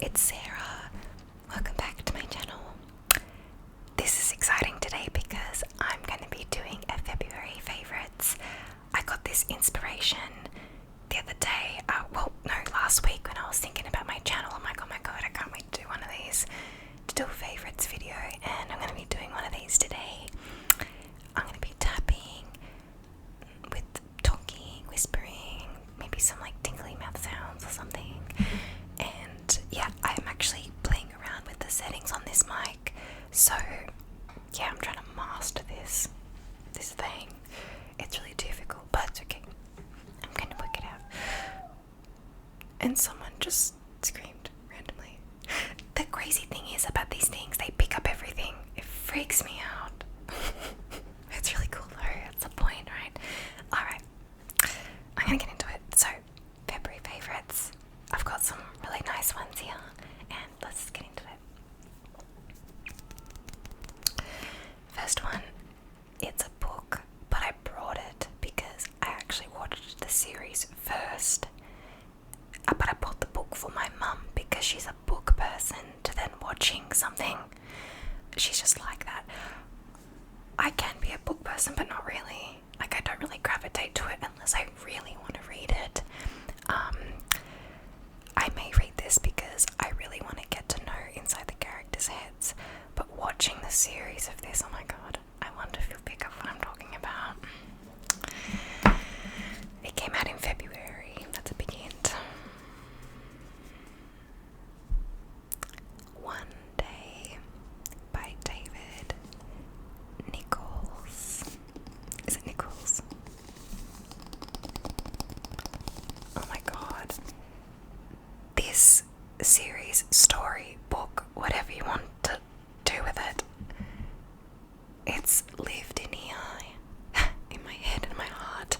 it's Sarah. Welcome back to my channel. This is exciting today because I'm going to be doing a February favourites. I got this inspiration the other day, last week when I was thinking about my channel. I'm like, oh my god, I can't wait to do one of these, to do a favourites video, and I'm going to be doing one of these today. I'm going to be tapping with talking, whispering, maybe some like tingly mouth sounds or something. And yeah, I'm actually playing around with the settings on this mic, so yeah, I'm trying to master this thing. It's really difficult, but it's okay. I'm gonna work it out. And someone just screamed randomly. The crazy thing is about these things, they pick up everything. It freaks me out. It's really cool though, that's the point, right? Alright, I'm gonna get into it. So, February favourites. I've got some really nice ones here, and let's get into it. First one, it's a book, but I brought it because I actually watched the series first. But I bought the book for my mum because she's a book person, to then watching something, she's just like that. I can be a book person, but not really. Like, I don't really gravitate to it unless I really want to read it. I may read this because I really want to get to know inside the characters' heads, but watching the series of this, oh my god, I wonder if you'll pick up what I'm talking about. It came out in February, that's a big hint. One Day by David Nichols. Is it Nichols? Oh my god. This series, story, book, whatever you want to do with it, it's lived in here, in my head and my heart,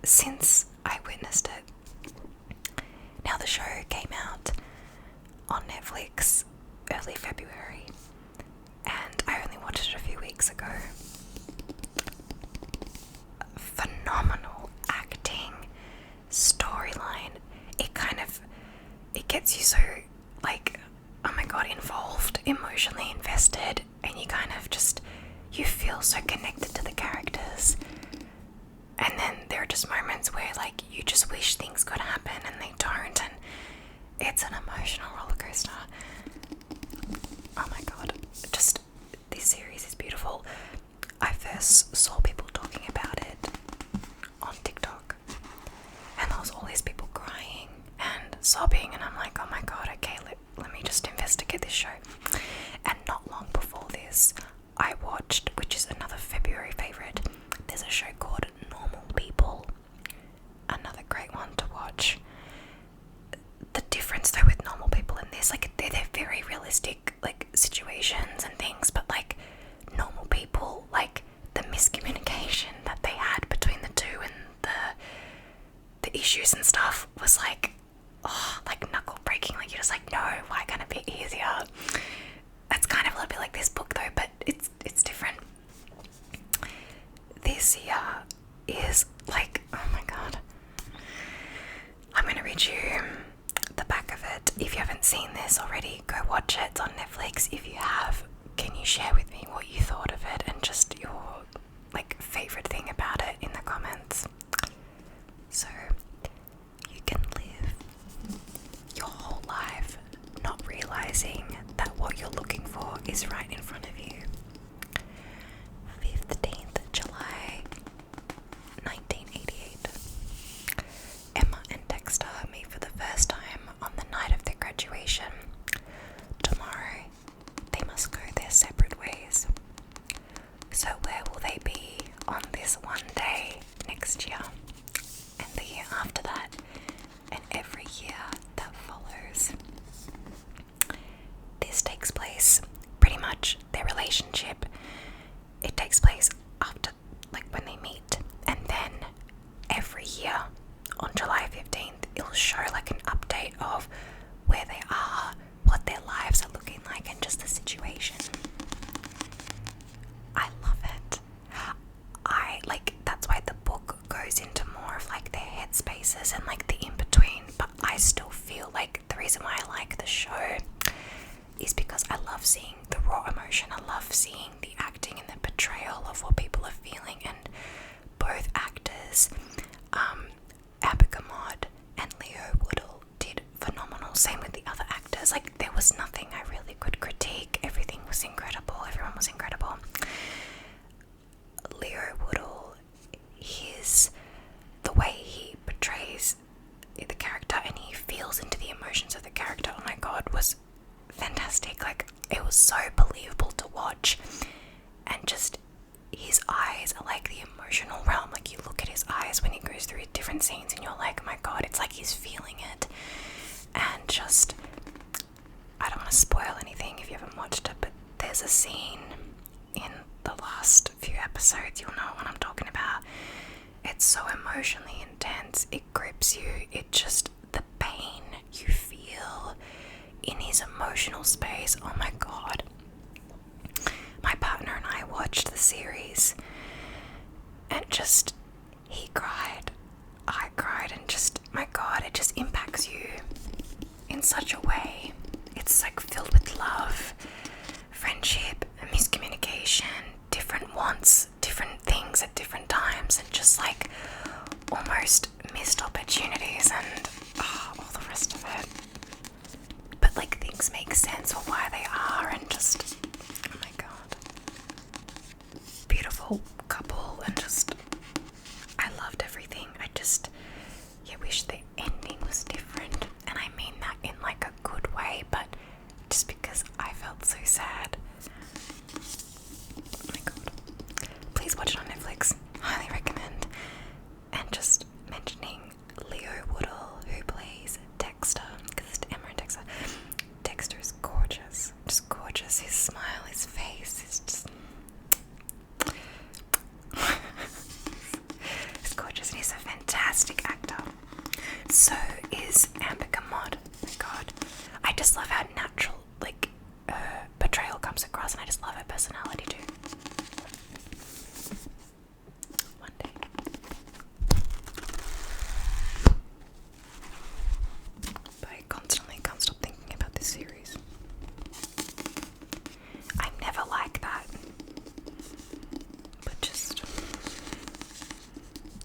since I witnessed it. Now, the show came out on Netflix early February, and I only watched it a few weeks ago. Phenomenal acting, storyline. It gets you so, like, oh my god, involved, emotionally invested, and you feel so connected to the characters. And then there are just moments where, like, you just wish things could happen and they don't, and it's an emotional roller coaster. Oh my god, just, this series is beautiful. I first saw people talking about it on TikTok, and there was all these people crying and sobbing, and I'm like, oh my god, okay, let me just investigate this show. And not long before this, I watched, which is another February favourite, there's a show called Normal People. Another great one to watch. The difference though with Normal People in this, like, they're very realistic, like, situations and things, but like, Normal People, like, the miscommunication that they had between the two and the issues and stuff was like, oh, like knuckle breaking. Like, you're just like, no, why can't it be easier? That's kind of a little bit like this book though, but it's different. This here is like, oh my god, I'm gonna read you the back of it. If you haven't seen this already, go watch it. It's on Netflix. If you have, can you share with me what you thought of it and just your, like, favourite thing about it in the comments? So you can live your whole life not realising that what you're looking for is right in front of you. 15th July 1988. Emma and Dexter meet for the first time on the night of their graduation. Tomorrow, they must go their separate ways. So where will they be on this one day next year, and the year after that, and every year that follows? This takes place, pretty much, their relationship, it takes place after, like, when they meet, and then every year on July 15th, it'll show like an update of where they are, what their lives are looking like, and just the situation. I love it. That's why the book goes into more of like their headspaces and like the in-between, but I still feel like the reason why I like the show is because I love seeing the raw emotion. I love seeing the acting and the portrayal of what people are feeling, and both actors, Abigail and Leo Woodall, did phenomenal. Same with the other actors. Like, there was nothing I really could critique. Everything was incredible. Everyone was incredible. Leo Woodall, the way he portrays the character and he feels into the emotions of the character, oh my god, was fantastic. Like, it was so believable to watch, and just his eyes are like the emotional realm. Like, you look at his eyes when he goes through different scenes and you're like, oh my god, it's like he's feeling it. And just, I don't want to spoil anything if you haven't watched it, but there's a scene in the last few episodes, you'll know what I'm talking about. It's so emotionally intense, it grips you, the pain you feel in his emotional space, oh my god. My partner and I watched the series, and he cried, I cried, and my god, it just impacts you in such a way. It's like filled with love, friendship, miscommunication, different wants, different things at different times, and just like almost missed opportunities and all the rest of it. But like, things make sense for why they are, and oh my god, beautiful couple, and I loved everything. I wish the ending was different, and I mean that in like a good way, but just because I felt so sad. Oh my god. Please watch it on Netflix. Highly recommend. And just mentioning Leo Woodall, who plays Dexter, because it's Emma and Dexter. Dexter is gorgeous. Just gorgeous. His smile, his face is just... he's gorgeous, and he's a fantastic actor. So is Amber Mod. Oh my god. I just love how natural, like, portrayal comes across, and I just love her personality too. One day. But I constantly can't stop thinking about this series. I'm never like that. But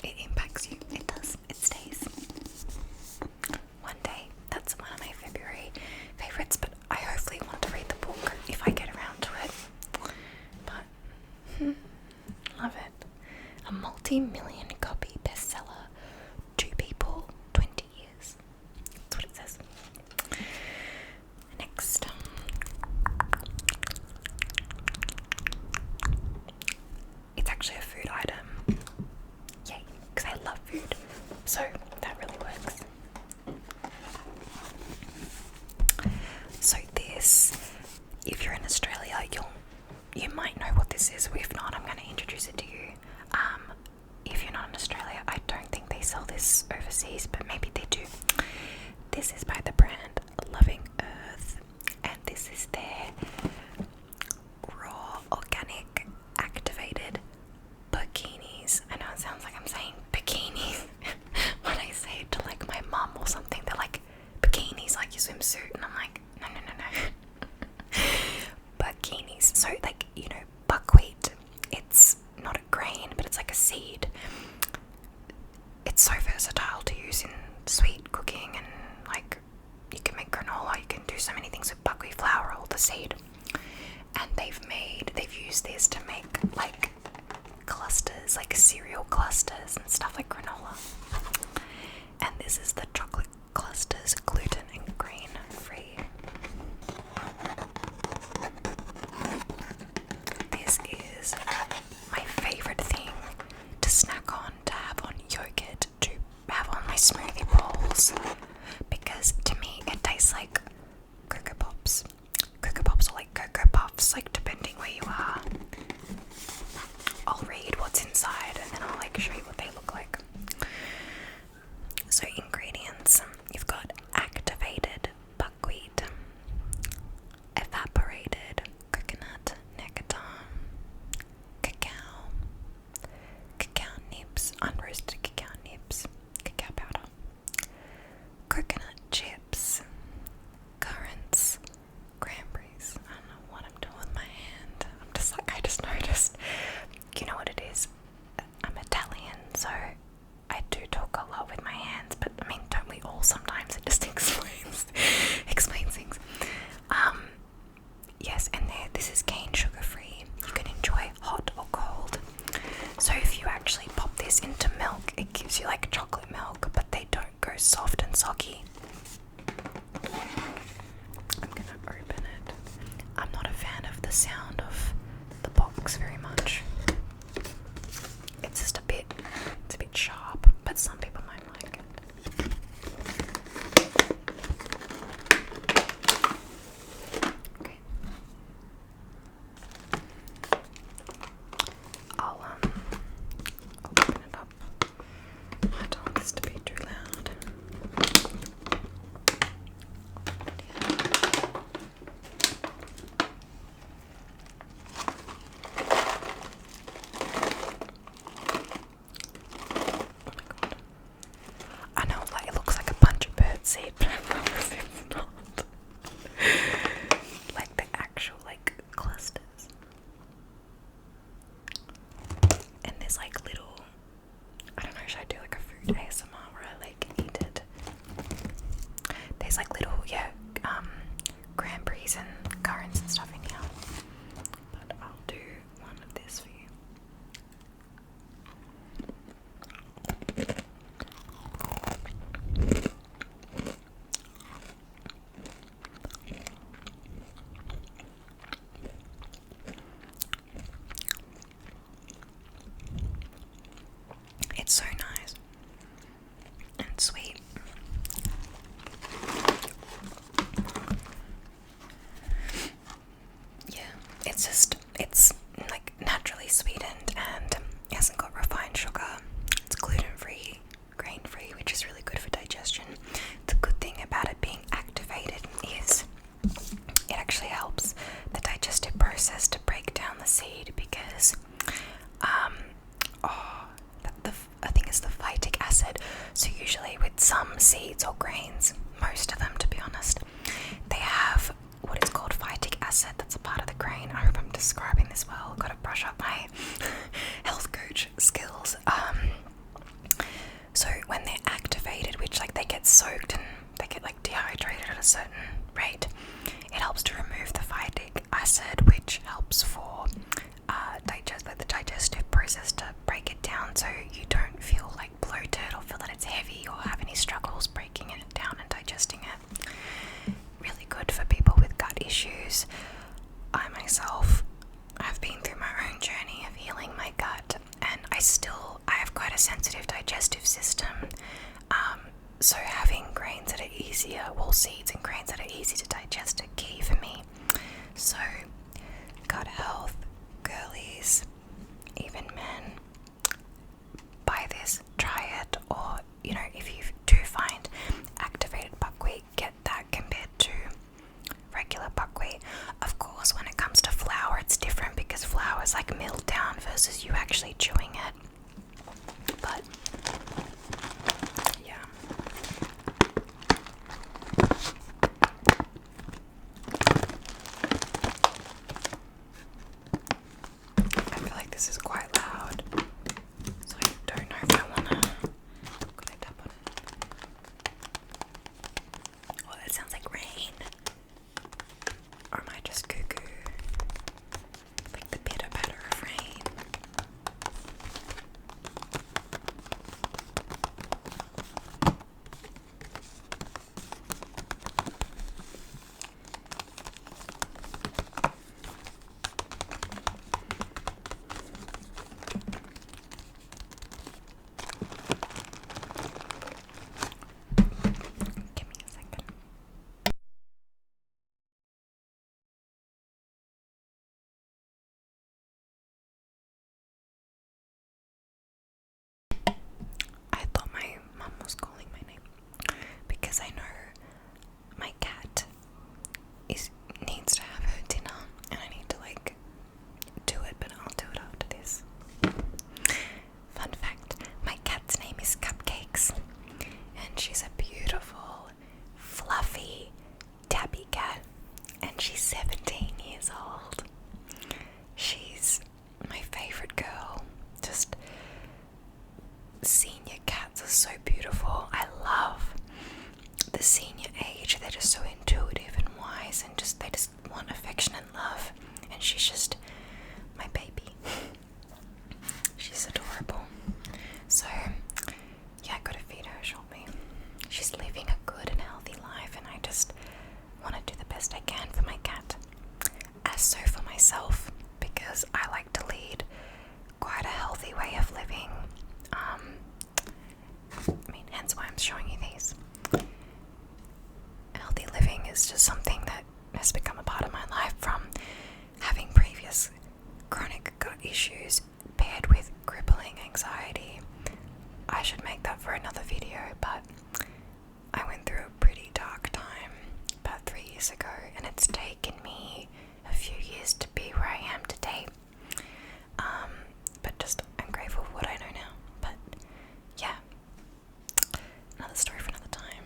it impacts you. It does. It stays. One day. That's one of my February favourites, but I hopefully want to read the book if I get around to it. But love it. A multi-million copy bestseller. 2 people, 20 years. That's what it says. Next. It's actually a food item. Yay, because I love food. So that really works. So this, if you're in Australia, you might know what this is. If not, I'm going to introduce it to you. If you're not in Australia, I don't think they sell this overseas, but maybe they do. This is by the brand Loving Earth, and this is their raw, organic, activated bikinis. I know it sounds like I'm saying bikinis when I say it to like my mum or something. They're like, bikinis, like your swimsuit, and I'm like, no. Bikinis. So like, buckwheat, it's not a grain, but it's like a seed. It's so versatile to use in sweet cooking, and like, you can make granola, you can do so many things with buckwheat flour or the seed. And they've used this to make like clusters, like cereal clusters and stuff, like granola. And this is the chocolate clusters, gluten and grain free. This is my favourite thing to snack on, to have on yogurt, to have on my smoothie bowls, because to me it tastes like Cocoa Pops. Cocoa Pops or like Cocoa Puffs, like depending where you are. I'll read what's inside and then I'll like show you what they look like. So ingredients. seed, but I promise it's not. Like the actual like clusters. And there's like little, I don't know, should I do like a food ASMR where I like eat it? There's like little, cranberries and currants and stuff in here. But I'll do one of this for you. It's so nice and sweet. Yeah, it's like naturally sweetened and it hasn't got refined sugar. It's gluten-free, grain-free, which is really good for digestion. The good thing about it being activated is it actually helps the digestive process to break down the seed because I think it's the phytic acid. So usually with some seeds or grains, most of them to be honest, they have what is called phytic acid. That's a part of the grain. I hope I'm describing this well. I've got to brush up my health coach skills. So when they're activated, which like they get soaked and they get like dehydrated at a certain rate, it helps to remove the phytic acid, which helps for the digestive process to break it down, so you don't feel like bloated or feel that it's heavy or have any struggles breaking it down and digesting it. Really good for people with gut issues. I myself have been through my own journey of healing my gut, and I have quite a sensitive digestive system. So having grains that are easier, seeds and grains that are easy to digest are key for me. So gut health, girlies, even men, buy this, try it, or if you do find activated buckwheat, get that compared to regular buckwheat. Of course, when it comes to flour, it's different because flour is like milled down versus you actually chewing it. But yeah. I feel like this is quite loud, so I don't know if I wanna. Could I tap on it? Oh, that sounds like rain. Or am I just cuckoo? Like the pitter patter of rain. Give me a second. I thought my mum was calling my name because I know my cat needs to have her dinner and I need to like do it, but I'll do it after this. Fun fact, my cat's name is Cupcakes and she's a beautiful, fluffy, tabby cat and she's 17 years old. She's my favourite girl. Just senior cats are so beautiful. I love the senior age. They're just so intuitive and wise and they just want affection and love, and she's just my baby. She's adorable. So yeah, I gotta feed her shortly. She's living a good and healthy life and I just want to do the best I can for my cat, as so for myself, because I like to lead quite a healthy way of living. Hence why I'm showing you these. Healthy living is just something that has become a part of my life from having previous chronic gut issues paired with crippling anxiety. I should make that for another video, but I went through a pretty dark time about 3 years ago, and it's taken me a few years to be where I am today. But just I'm grateful for what I know now. But yeah, another story for another time.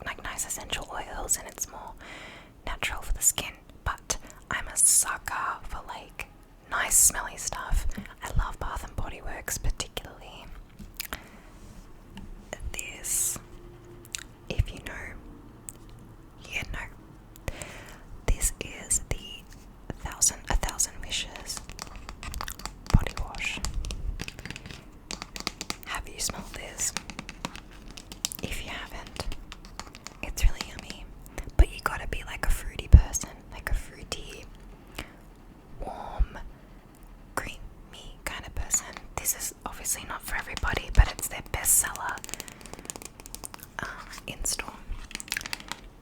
like nice essential oils, and it's more natural for the skin. But I'm a sucker for like nice smelly stuff. I love Bath and Body Works particularly. This, if you know, you know. This is the A Thousand Wishes body wash. Have you smelled this? If you haven't, it's really yummy. But you gotta be like a fruity person, like a fruity, warm, creamy kind of person. This is obviously not for everybody, but it's their bestseller in store.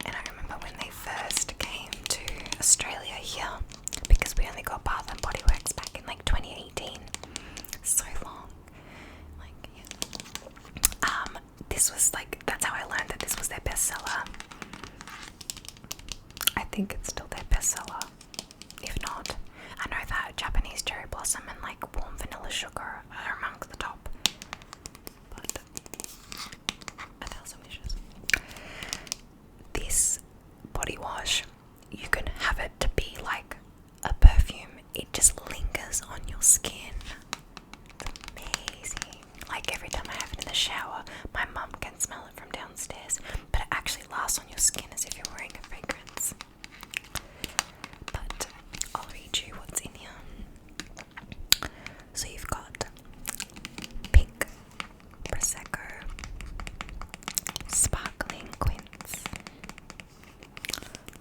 And I remember when they first came to Australia here, because we only got Bath and Body Works back in like 2018. So long. Like, yeah. This was like, that's how I learned that this was their bestseller. I think it's still their bestseller. If not, I know that Japanese cherry blossom and like warm vanilla sugar are amongst the top. But A Thousand Wishes. This body wash, you can have it to be like a perfume. It just lingers on your skin. It's amazing. Like every time I have it in the shower, my mum can smell it from downstairs, but it actually lasts on your skin as if you're wearing a fragrance. But I'll read you what's in here. So you've got pink prosecco, sparkling quince,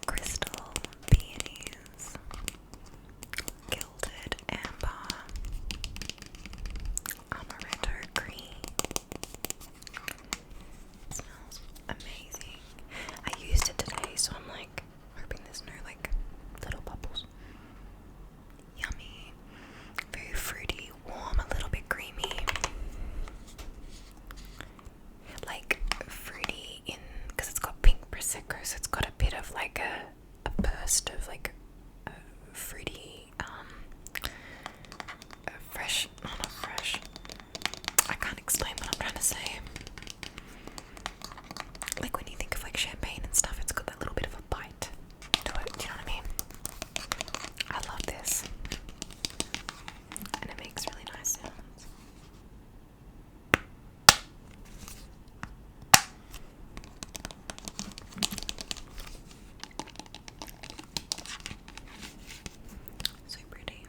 crystal peonies, gilded amber, amaretto green. It smells amazing. I used it today, so I'm like hoping there's no like little bubbles. Yummy, very fruity, warm, a little bit creamy. Like fruity in, because it's got pink prosecco, so it's got a bit of like a burst of like fruity, fresh, not fresh. I can't explain what I'm trying to say. Like when you think of like champagne and stuff, it's got that little bit of a bite to it. Do you know what I mean? I love this, and it makes really nice sounds. So pretty.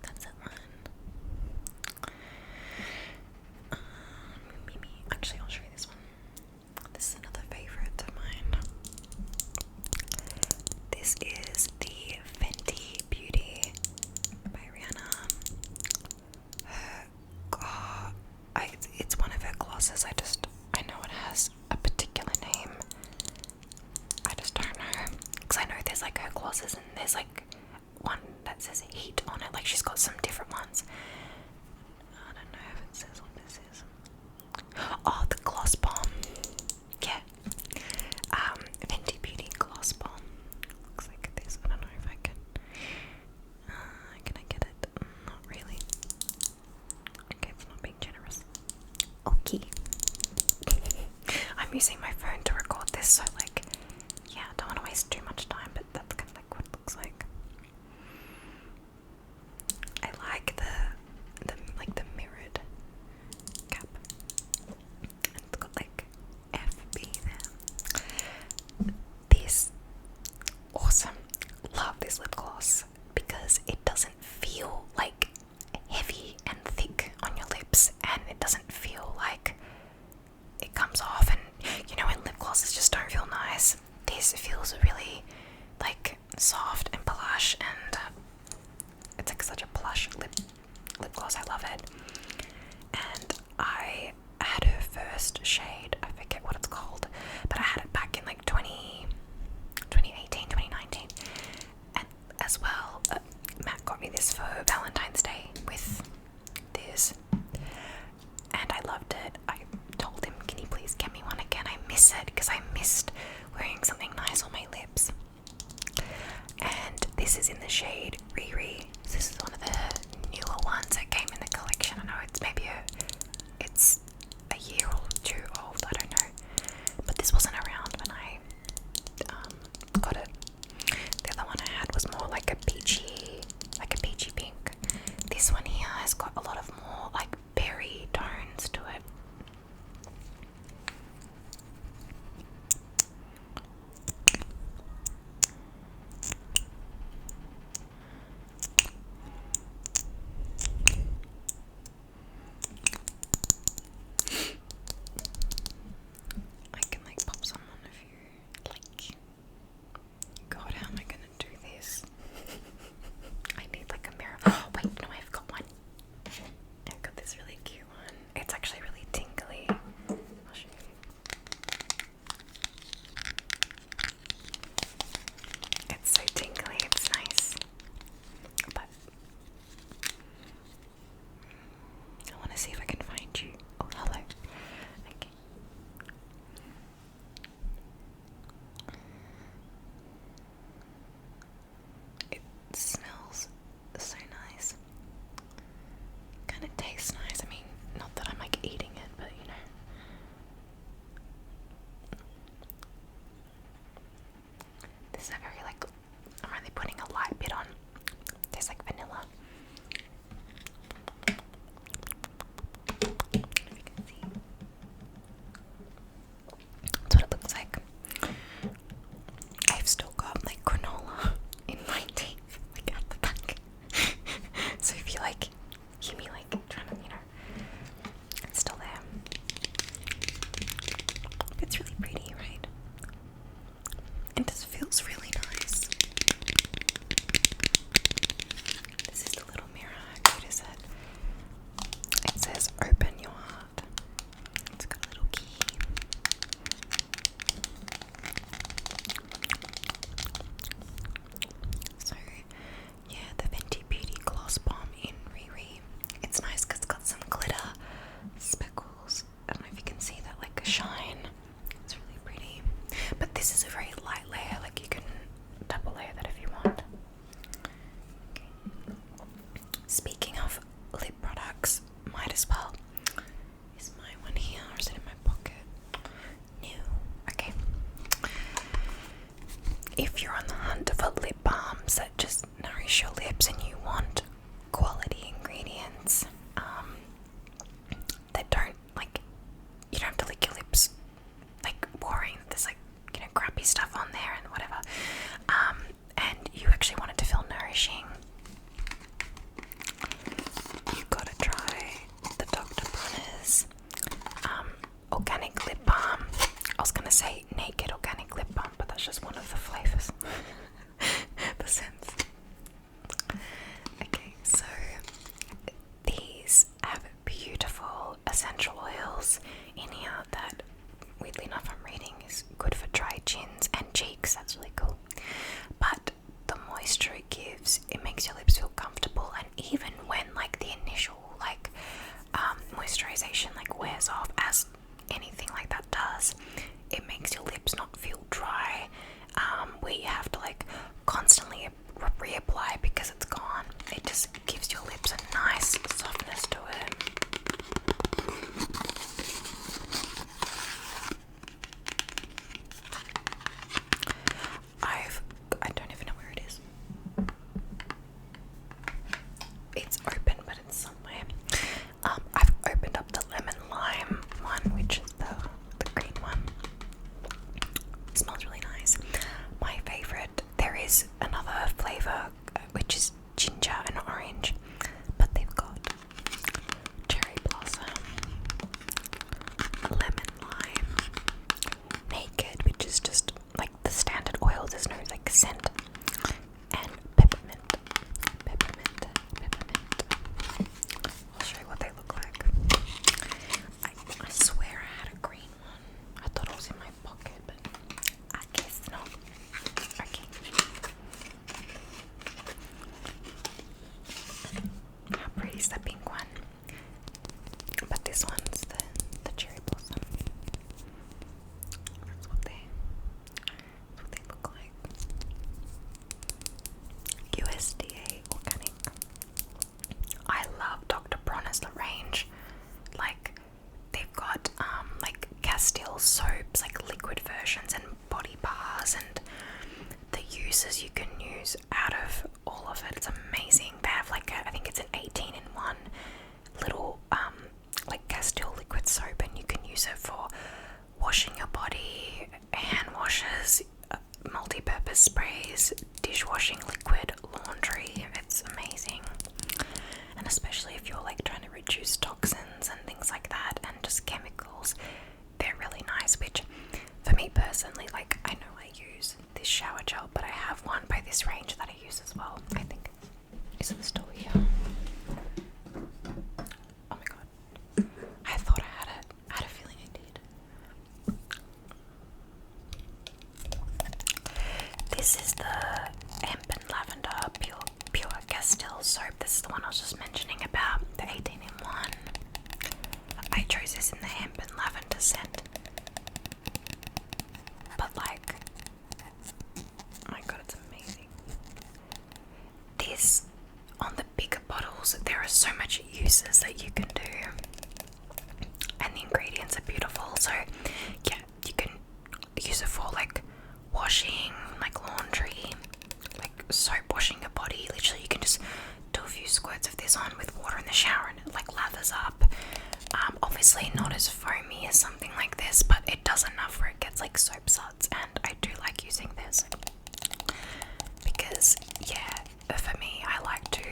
That's that one. Actually, I'll show you this one. This is another favorite of mine. This is the Fenty Beauty by Rihanna. It's one of her glosses. I know it has a particular name. I just don't know. Because I know there's like her glosses and there's like one that says heat on it. Like she's got some different ones. I don't know if it says what this is. Oh, the gloss bomb. Yeah. Fenty Beauty gloss bomb. Looks like this. I don't know if I can. Can I get it? Not really. Okay, it's not being generous. Okay. I'm using my phone to record this, so like, yeah, I don't want to waste too much time, but that's kind of like what it looks like. I like the mirrored cap. And it's got like FB there. This awesome. Love this lip gloss because it doesn't feel like heavy and thick on your lips, and it doesn't feel like it comes off, and you know when lip glosses just don't feel nice. This feels really like soft and plush, and it's like such a plush lip gloss. I love it. And I had her first shade, I forget what it's called, but I had it back in like 2018, 2019. And as well, Matt got me this for Valentine's Day with this, and I loved it. I told him, can you please get me one again? I miss it because I missed wearing something nice on my lips. And this this is in the shade Riri. This is one of the newer ones that came in the collection. I know it's it's a year or two old, I don't know. But this wasn't around when I got it. The other one I had was more like a peachy pink. This one here has got a lot of more like berry tones to it. I can like pop some on if you like. God, how am I gonna do this? I need like a mirror. Oh wait, no, I've got one. I've got this really cute one. It's actually really tingly. I'll show you. It's so tingly, it's nice. But I want to see if I can find you. Oh, hello. Okay. It smells so nice. Kind of tastes nice. I mean, not that I'm like eating it, but you know. This is a very like, I'm really putting a light bit on. Tastes like vanilla. If you can see. That's what it looks like. I've still got like granola in my teeth, like at the back. So if you like hear me like trying to, you know, it's still there. It's really pretty, right? It just feels really nice. This is the little mirror. How cute is it? It says open your heart. It's got a little key. So yeah, the Fenty Beauty Gloss Bomb in Riri. It's nice because it's got some glitter speckles. I don't know if you can see that, like a shine. It's really pretty. But this is a very light layer, like you can double layer that if you want. Okay. Speaking of lip products, might as well. Is my one here or is it in my pocket? No. Okay. If you're on the hunt for lip balms that just nourish your lips and you want quality ingredients that don't like, you don't have to lick your lips like boring, there's like, you know, crappy stuff on there and whatever, and you actually want it to feel nourishing, you gotta try the Dr. Bronner's organic lip balm. I was gonna say naked organic lip balm, but that's just one of the flavors. The scents. Okay, so these have beautiful essential oils in here that, weirdly enough, I'm reading is good for dry chins and cheeks. That's really cool. But the moisture it gives, it makes as well, I think. Is it still here? Oh my god. I thought I had it. I had a feeling I did. This is the hemp and lavender pure Castile soap. This is the one I was just mentioning about, the 18-in-1. I chose this in the hemp and lavender scent. But like, oh my god, it's amazing. This, on the bigger bottles, there are so much uses that you can do. And the ingredients are beautiful. So yeah, you can use it for like washing, like laundry, like soap washing your body. Literally, you can just do a few squirts of this on with water in the shower and it like lathers up. Obviously not as foamy as something like this, but it does enough where it gets like soap suds, and I do like using this because yeah, for me, I like to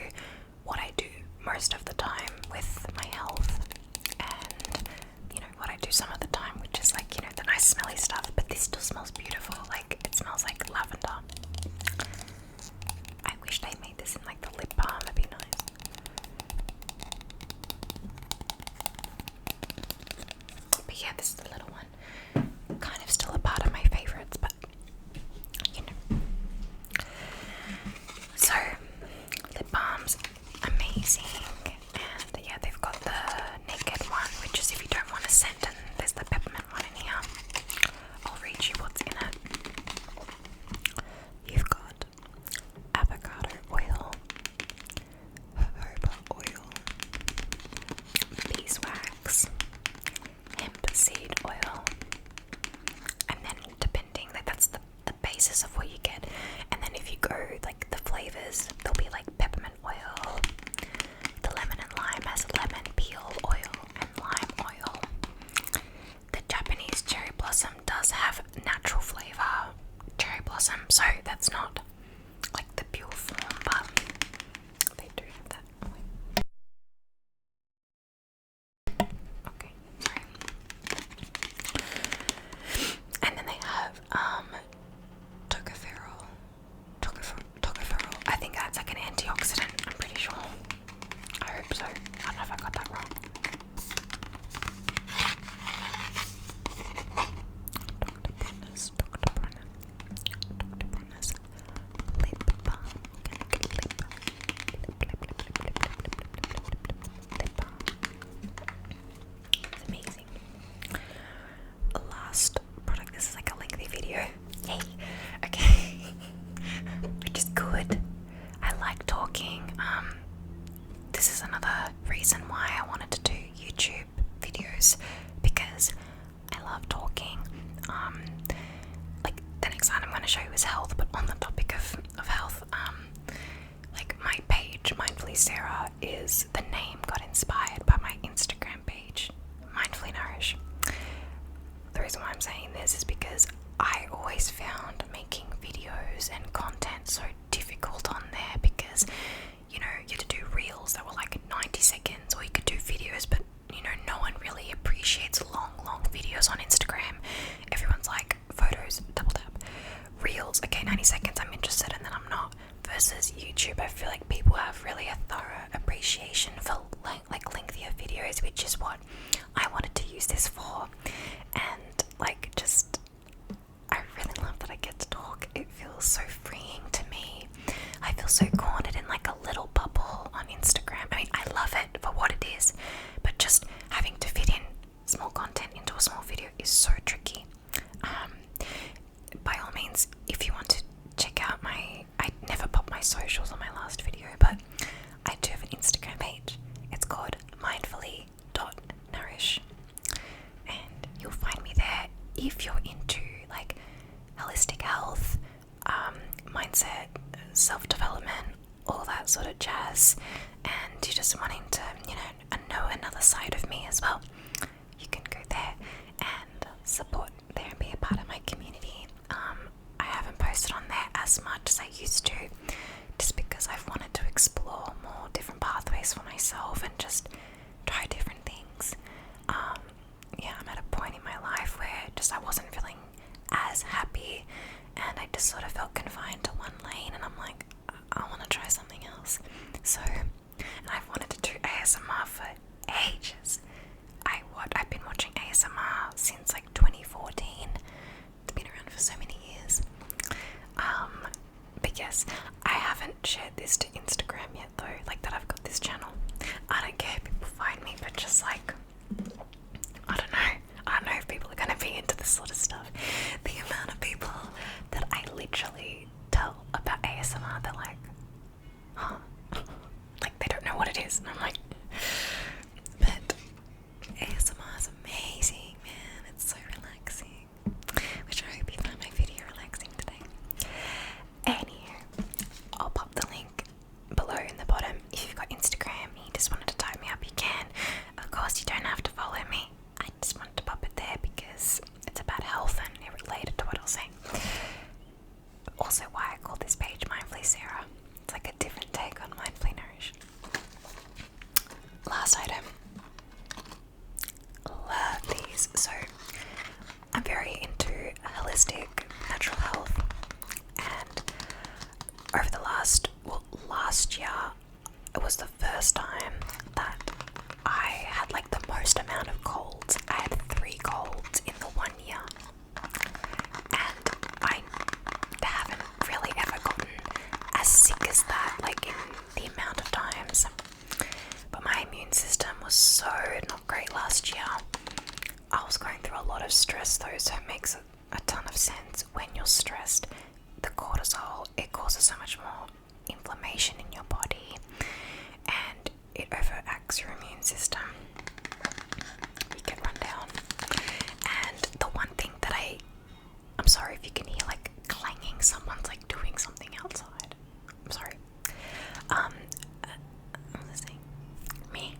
what I do most of the time with my health, and you know what I do some of the time, which is like, you know, the nice smelly stuff. But this still smells beautiful. Like, it smells like lavender. I wish they made this in like the lip balm. It'd be nice. But yeah, this is the little one. Kind of still a part of my favorites, but you know. So, lip balms, amazing. And yeah, they've got the naked one, which is if you don't want a scent, and there's the peppermint one in here. I'll read you what's in it. You've got avocado oil, jojoba oil, beeswax, hemp seed oil, and then depending, like that's the basis of what you get. And then if you go like the flavors, there'll be like peppermint oil. The lemon and lime has lemon peel oil and lime oil. The Japanese cherry blossom does have natural flavor cherry blossom, so that's not like the pure form, but they do have that. Okay, sorry. And then they have tocopherol. I think that's like an antioxidant, I'm pretty sure. I hope so. I don't know if I got that wrong. Dr. Bronner's lip balm. Lip balm. It's amazing. Last product. This is like a lengthy video. Hey, okay. Which is good. I like talking. This is another reason why I wanted to do YouTube videos, because I love talking. Like the next item I'm going to show you is health, but on the topic of health, like my page, Mindfully Sarah, is the name got inspired by my Instagram page, Mindfully Nourish. The reason why I'm saying this is because I always found making videos and content so difficult on there, because you know, you had to do reels that were like 90 seconds, or you could do videos, but you know, no one really appreciates long videos on Instagram. Everyone's like, photos, double tap. Reels, okay, 90 seconds, I'm interested, and then I'm not. Versus YouTube, I feel like people have really a thorough appreciation for like lengthier videos, which is what I wanted to use this for. And like, just, I really love that I get to talk. It feels so freeing to me. I feel so cornered in like a little bubble on Instagram. I mean, I love it for what it is, but just having to fit in small content into a small video is so tricky. By all means, if you want to check out I never popped my socials on my last video, but I do have an Instagram page. It's called mindfully.nourish, and you'll find me there if you're into like holistic health, mindset, self-development, all that sort of jazz, and you're just wanting to, you know another side of me as well. You can go there and support there and be a part of my community. I haven't posted on there as much as I used to, just because I've wanted to explore more different pathways for myself and just try different things. Yeah, I'm at a point in my life where just I wasn't feeling as happy, and I just sort of felt confined to one lane, and I'm like, I want this to Instagram yet though, like that I've got this channel. I don't care if people find me, but just like, I don't know if people are going to be into this sort of stuff. The amount of people that I literally tell about ASMR, they're like, huh? Like they don't know what it is, and I'm like, but ASMR is amazing, man. It's so relaxing. Which I hope you found my video relaxing today. Anywho, I'll pop the link below in the bottom. If you've got Instagram and you just wanted to type me up, you can. Of course, you don't have to follow me. I just wanted to pop it there because it's about health and it related to what I was saying. Also, why I call this page Mindfully Sarah. It's like a different take on Mindfully Nourish. Last item. Love these. So, I'm very into holistic natural health, and over the last year, it was the first time that I had like the most amount of colds. I had 3 colds in the 1 year, and I haven't really ever gotten as sick as that, like in the amount of times. But my immune system was so not great last year. I was going through a lot of stress though, so it makes a ton of sense. When you're stressed, the cortisol, it causes so much more inflammation in your body, and it overacts your immune system. You get run down. And the one thing that I'm sorry if you can hear like clanging, someone's like doing something outside. I'm sorry. What was I saying? Me.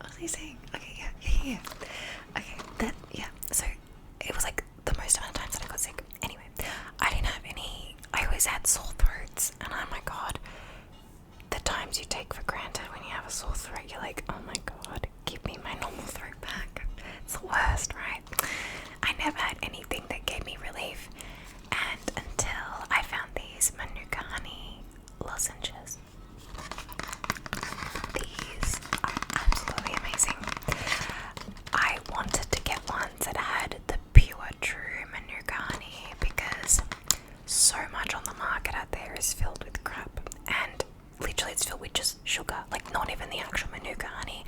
What was I saying? Okay, yeah. Okay, so it was like the most amount of times that I got sick. Anyway, I didn't have any, I always had sore throats, and oh my god, the times you take for granted when you have a sore throat, you're like, oh my god, give me my normal throat back. It's the worst, right? I never had anything that gave me relief, and until I found these Manuka honey lozenges. These are absolutely amazing. I wanted to get ones that had the pure, true Manuka honey because so much on the market out there is filled with crap, and literally it's filled with just sugar, like not even the actual Manuka honey.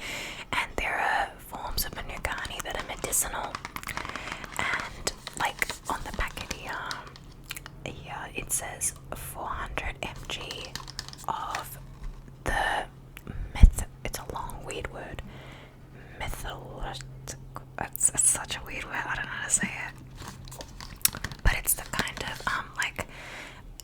And there are forms of Manuka honey that are medicinal, and like on the packet here it says 400 mg of the it's a long weird word, it's such a weird word, I don't know how to say it, but it's the kind of like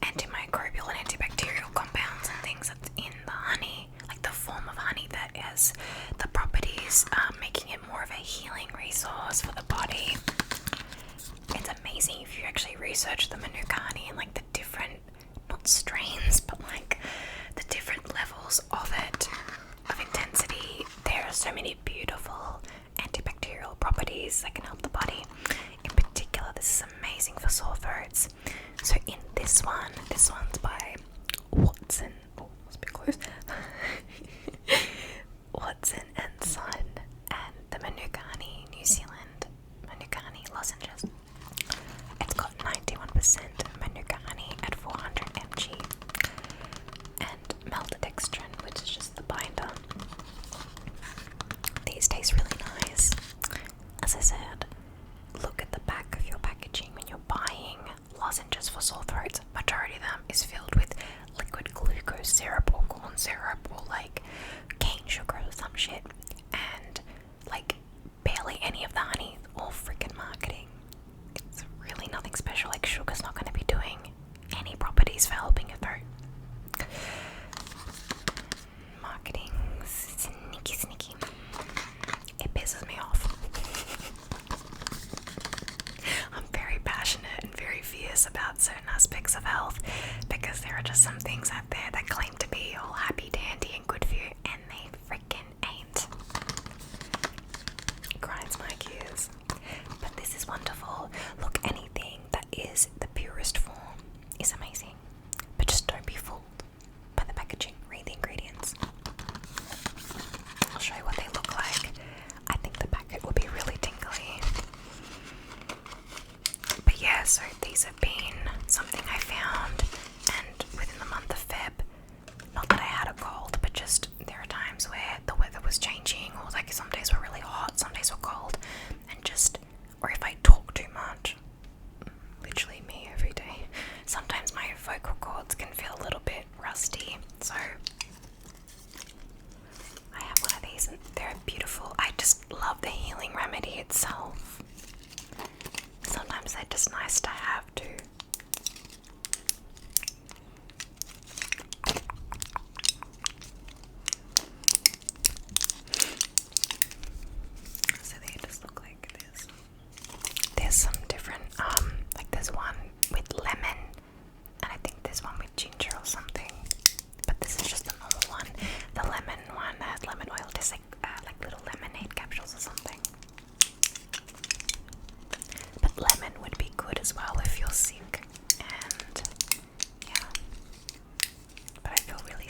antimicrobial and antibacterial compounds and things that's in the honey, like the form of honey that has the properties making it more of a healing resource for the body. It's amazing if you actually research the Manuka honey and like the different, not strains, but like the different levels of it, of intensity. There are so many beautiful antibacterial properties that can help the body. In particular, this is amazing for sore throats. So in this one's by Watson. Oh, must be close. Watson and Son, and the Manuka honey, New Zealand Manuka honey lozenges. It's got 91% Manuka honey at 400 mg, and maltodextrin, which is just the binder. These taste really nice. As I said, look at the back of your packaging when you're buying lozenges for sore throats. Majority of them is filled with liquid glucose syrup or corn syrup or like cane sugar or some shit, and like barely any of the honey. All freaking marketing. It's really nothing special. Like sugar's not going to be doing any properties for helping your throat. Marketing, sneaky. It pisses me off. I'm very passionate and very fierce about certain aspects of health because there are just some things out there that claim to be all happy dandy and good for you, and they freaking ain't. It grinds my gears. But this is wonderful. Look, anything that is the purest form is amazing. But just don't be fooled by the packaging. Read the ingredients. I'll show you what they look like. I think the packet will be really tingly. But yeah, so these have been something I found, and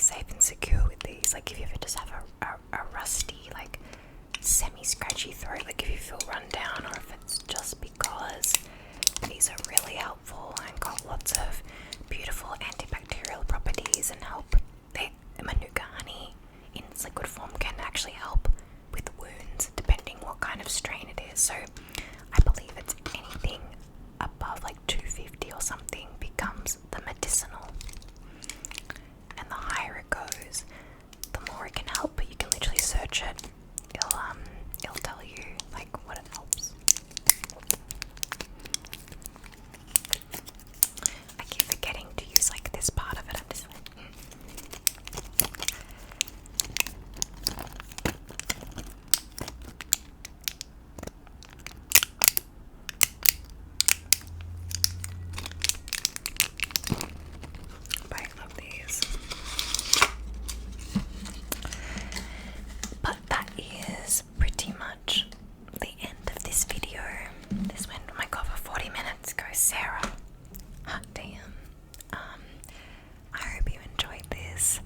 safe and secure with these. Like if you ever just have a rusty, like semi-scratchy throat, like if you feel run down, or if it's just because, these are really helpful and got lots of beautiful antibacterial properties and help. Manuka honey in its liquid form can actually help with wounds depending what kind of strain it is. So I believe it's anything above like 250 or something becomes the medicinal, and the higher it goes, the more it can help. But you can literally search it. It'll tell you like what it helps. I keep forgetting to use like this part of it. I'm just like, I love these. But that is pretty much the end of this video. This went, oh my god, for 40 minutes. Go Sarah. Hot damn. I hope you enjoyed this.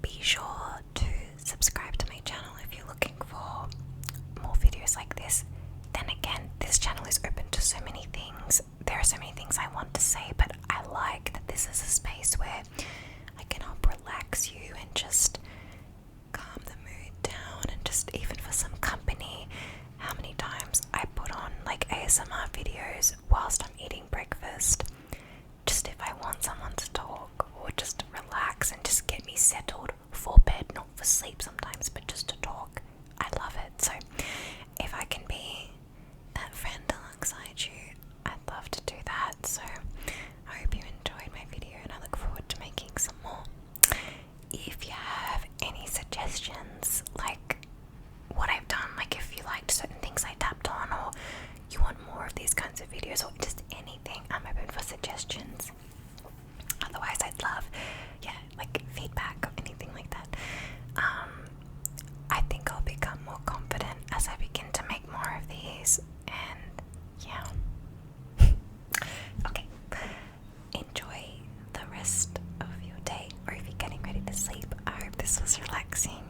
Be sure to subscribe to my channel if you're looking for more videos like this. Then again, this channel is open to so many things. There are so many things I want to say, but I like that this is a space where I can help relax you and just calm the mood down, and just even for some company. How many times I put on like ASMR videos whilst I'm eating breakfast, just if I want someone to talk or just relax and just get me settled for bed, not for sleep sometimes, but just to talk. I love it. So if I can be that friend alongside you, I'd love to do that. So I hope you enjoyed my video, and I look forward to making some more. If you have any suggestions, like what I've done, like if you liked certain things I tapped on, or you want more of these kinds of videos, or just anything, I'm open for suggestions. Otherwise, I'd love, like feedback or anything like that. I think I'll become more confident as I begin to make more of these, and yeah. Okay, enjoy the rest of your day, or if you're getting ready to sleep. I hope this was relaxing